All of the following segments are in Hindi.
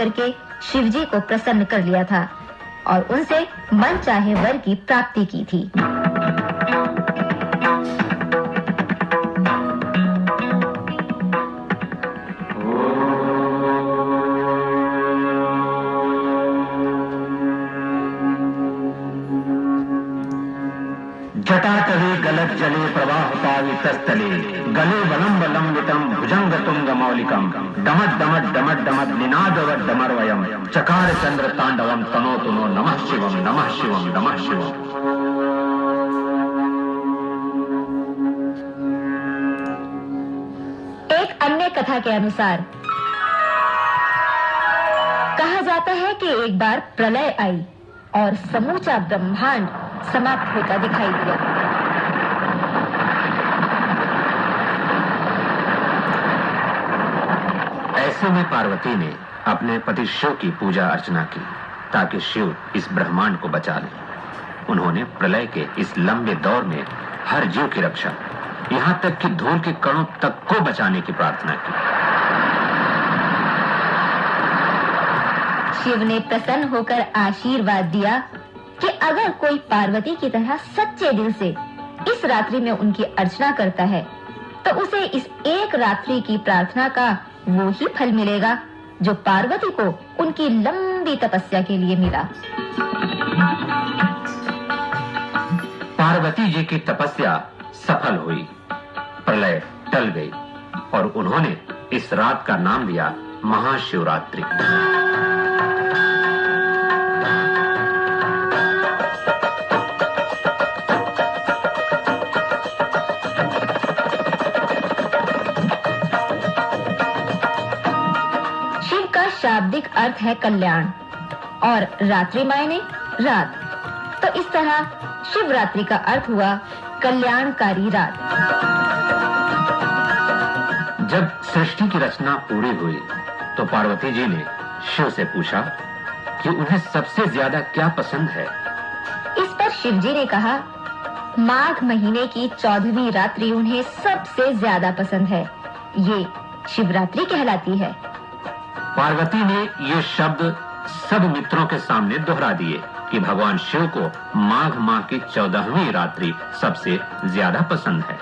करके शिवजी को प्रसन्न कर लिया था और उनसे मनचाहे वर की प्राप्ति की थी। जटाटवे गलत जले प्रवाहपावितस्थले गले वलंब लंबितम भुजंग तुंग मौलिकम डमट डमट डमट डमट निनादवट डमरवयम चकार चंद्र तांडवम तनो तुनो नमः शिवम नमः शिवम नमः शिवम। एक अन्य कथा के अनुसार कहा जाता है कि एक बार प्रलय आई और समूचा ब्रह्मांड समाप्त होता दिखाई दिया। ऐसे में पार्वती ने अपने पति शिव की पूजा अर्चना की ताकि शिव इस ब्रह्मांड को बचा लें। उन्होंने प्रलय के इस लंबे दौर में हर जीव की रक्षा, यहाँ तक कि धूल के कणों तक को बचाने की प्रार्थना की। शिव ने प्रसन्न होकर आशीर्वाद दिया कि अगर कोई पार्वती की तरह सच्चे दिल से इस रात्रि में उनकी अर्चना करता है तो उसे इस एक रात्रि की प्रार्थना का वो ही फल मिलेगा जो पार्वती को उनकी लंबी तपस्या के लिए मिला। पार्वती जी की तपस्या सफल हुई, प्रलय टल गई और उन्होंने इस रात का नाम दिया महाशिवरात्रि। शाब्दिक अर्थ है कल्याण और रात्रि मायने रात, तो इस तरह शिवरात्रि का अर्थ हुआ कल्याणकारी रात। जब सृष्टि की रचना पूरी हुई तो पार्वती जी ने शिव से पूछा कि उन्हें सबसे ज्यादा क्या पसंद है। इस पर शिव जी ने कहा माघ महीने की 14वीं रात्रि उन्हें सबसे ज्यादा पसंद है, ये शिवरात्रि कहलाती है। पार्वती ने ये शब्द सब मित्रों के सामने दोहरा दिए कि भगवान शिव को माघ माह की 14वीं रात्रि सबसे ज्यादा पसंद है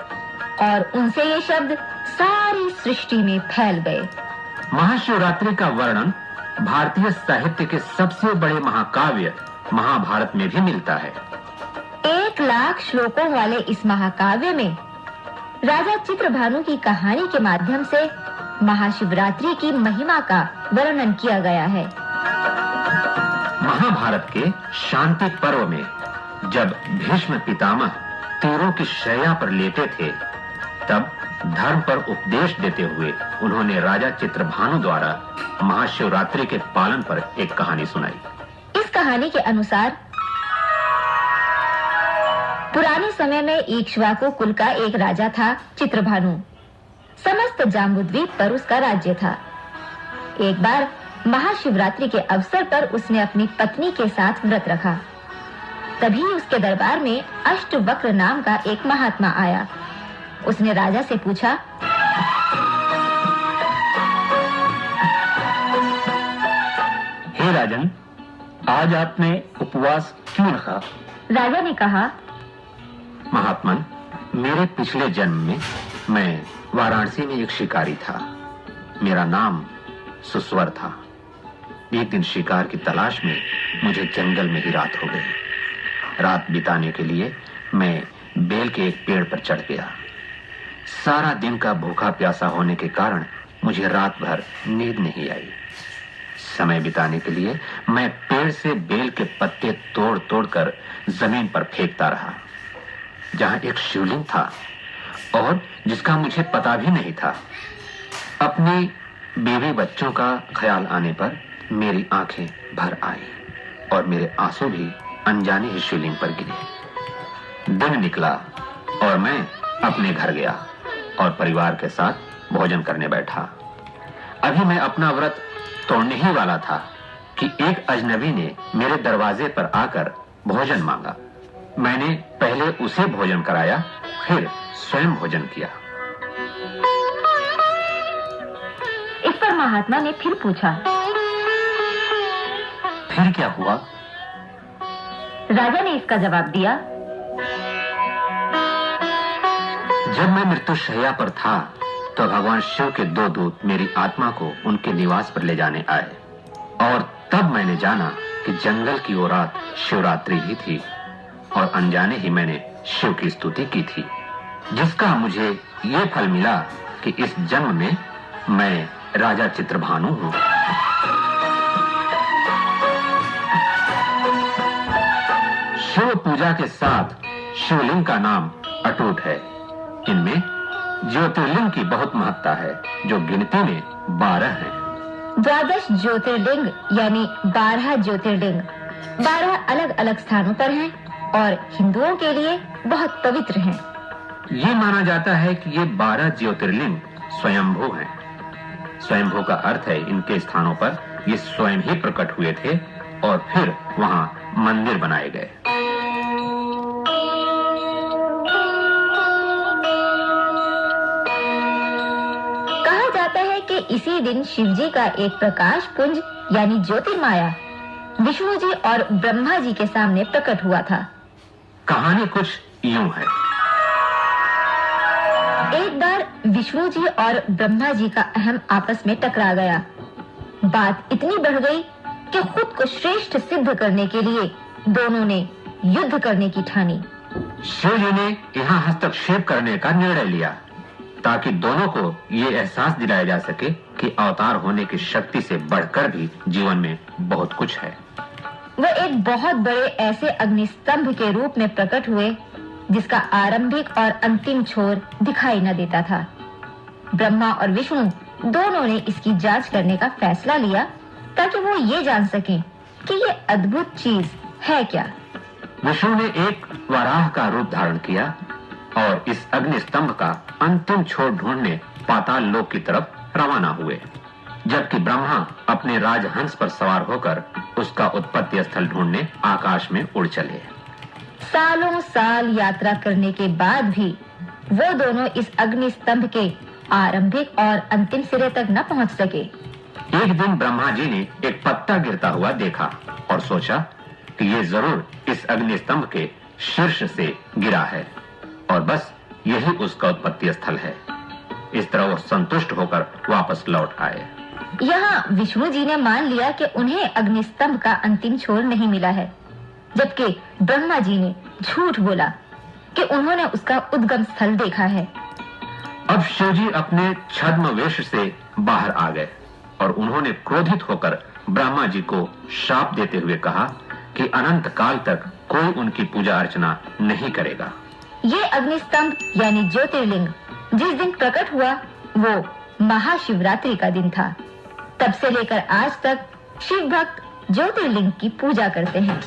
और उनसे ये शब्द सारी सृष्टि में फैल गए। महाशिवरात्रि का वर्णन भारतीय साहित्य के सबसे बड़े महाकाव्य महाभारत में भी मिलता है। 1 लाख श्लोकों वाले इस महाकाव्य में राजा चित्रभानु की कहानी के माध्यम से महाशिवरात्रि की महिमा का वर्णन किया गया है। महाभारत के शांति पर्व में जब भीष्म पितामह तीरों की शैया पर लेटे थे तब धर्म पर उपदेश देते हुए उन्होंने राजा चित्रभानु द्वारा महाशिवरात्रि के पालन पर एक कहानी सुनाई। इस कहानी के अनुसार पुराने समय में इक्ष्वाकु कुल का एक राजा था चित्रभानु। समस्त जाम्बुद्वीप पर उसका राज्य था। एक बार महाशिवरात्रि के अवसर पर उसने अपनी पत्नी के साथ व्रत रखा। तभी उसके दरबार में अष्टवक्र नाम का एक महात्मा आया। उसने राजा से पूछा, हे राजन, आज आपने उपवास क्यों रखा? राजा ने कहा, महात्मन, मेरे पिछले जन्म में मैं वाराणसी में एक शिकारी था। मेरा नाम सुस्वर था। एक दिन शिकार की तलाश में मुझे जंगल में ही रात हो गई। रात बिताने के लिए मैं बेल के एक पेड़ पर चढ़ गया। सारा दिन का भूखा प्यासा होने के कारण मुझे रात भर नींद नहीं आई। समय बिताने के लिए मैं पेड़ से बेल के पत्ते तोड़-तोड़ कर जमीन पर फेंकता रहा। जहां एक शिवलिंग था और जिसका मुझे पता भी नहीं था। अपनी बीवी बच्चों का ख्याल आने पर मेरी आंखें भर आई और मेरे आंसू भी अनजाने ही शिवलिंग पर गिरे। दिन निकला और मैं अपने घर गया और परिवार के साथ भोजन करने बैठा। अभी मैं अपना व्रत तोड़ने ही वाला था कि एक अजनबी ने मेरे दरवाजे पर आकर भोजन मांगा। मैंने पहले उसे भोजन कराया, फिर स्वयं भोजन किया। इस पर महात्मा ने फिर पूछा, फिर क्या हुआ? राजा ने इसका जवाब दिया, जब मैं मृत्युशैया पर था तो भगवान शिव के 2 दूत मेरी आत्मा को उनके निवास पर ले जाने आए और तब मैंने जाना कि जंगल की वो रात शिवरात्रि ही थी और अनजाने ही मैंने शिव की स्तुति की थी, जिसका मुझे ये फल मिला कि इस जन्म में मैं राजा चित्रभानु हूँ। शिव पूजा के साथ शिवलिंग का नाम अटूट है। इनमें ज्योतिर्लिंग की बहुत महत्ता है, जो गिनती में 12 हैं। 12 ज्योतिर्लिंग यानी 12 ज्योतिर्लिंग 12 अलग अलग स्थानों पर हैं और हिंदुओं के लिए बहुत पवित्र हैं। ये माना जाता है कि ये 12 ज्योतिर्लिंग स्वयंभू हैं। स्वयंभू का अर्थ है इनके स्थानों पर ये स्वयं ही प्रकट हुए थे और फिर वहां मंदिर बनाए गए। कहा जाता है कि इसी दिन शिवजी का एक प्रकाश पुंज यानी ज्योतिर्माया विष्णु जी और ब्रह्मा जी के सामने प्रकट हुआ था। कहानी कुछ यूं है। एक बार विष्णु जी और ब्रह्मा जी का अहम आपस में टकरा गया। बात इतनी बढ़ गई कि खुद को श्रेष्ठ सिद्ध करने के लिए दोनों ने युद्ध करने की ठानी। शिव जी ने यहाँ हस्तक्षेप करने का निर्णय लिया ताकि दोनों को ये एहसास दिलाया जा सके कि अवतार होने की शक्ति से बढ़कर भी जीवन में बहुत कुछ है। वह एक बहुत बड़े ऐसे अग्निस्तंभ के रूप में प्रकट हुए जिसका आरंभिक और अंतिम छोर दिखाई न देता था। ब्रह्मा और विष्णु दोनों ने इसकी जांच करने का फैसला लिया ताकि वो ये जान सकें कि ये अद्भुत चीज है क्या। विष्णु ने एक वराह का रूप धारण किया और इस अग्निस्तंभ का अंतिम छोर ढूंढने पाताल लोक की तरफ रवाना हुए, जबकि ब्रह्मा अपने राजहंस पर सवार होकर उसका उत्पत्ति स्थल ढूंढने आकाश में उड़ चले। सालों साल यात्रा करने के बाद भी वो दोनों इस अग्निस्तंभ के आरंभिक और अंतिम सिरे तक न पहुंच सके। एक दिन ब्रह्मा जी ने एक पत्ता गिरता हुआ देखा और सोचा कि ये जरूर इस अग्निस्तंभ के शीर्ष से गिरा है और बस यही उसका उत्पत्ति स्थल है। इस तरह वो संतुष्ट होकर वापस लौट आए। यहाँ विष्णु जी ने मान लिया कि उन्हें अग्निस्तंभ का अंतिम छोर नहीं मिला है, जबकि ब्रह्मा जी ने झूठ बोला कि उन्होंने उसका उद्गम स्थल देखा है। अब शिवजी अपने छद्म वेश से बाहर आ गए और उन्होंने क्रोधित होकर ब्रह्मा जी को शाप देते हुए कहा कि अनंत काल तक कोई उनकी पूजा अर्चना नहीं करेगा। ये अग्निस्तंभ यानी ज्योतिर्लिंग जिस दिन प्रकट हुआ वो महाशिवरात्रि का दिन था। तब से लेकर आज तक शिव भक्त ज्योतिर्लिंग की पूजा करते हैं।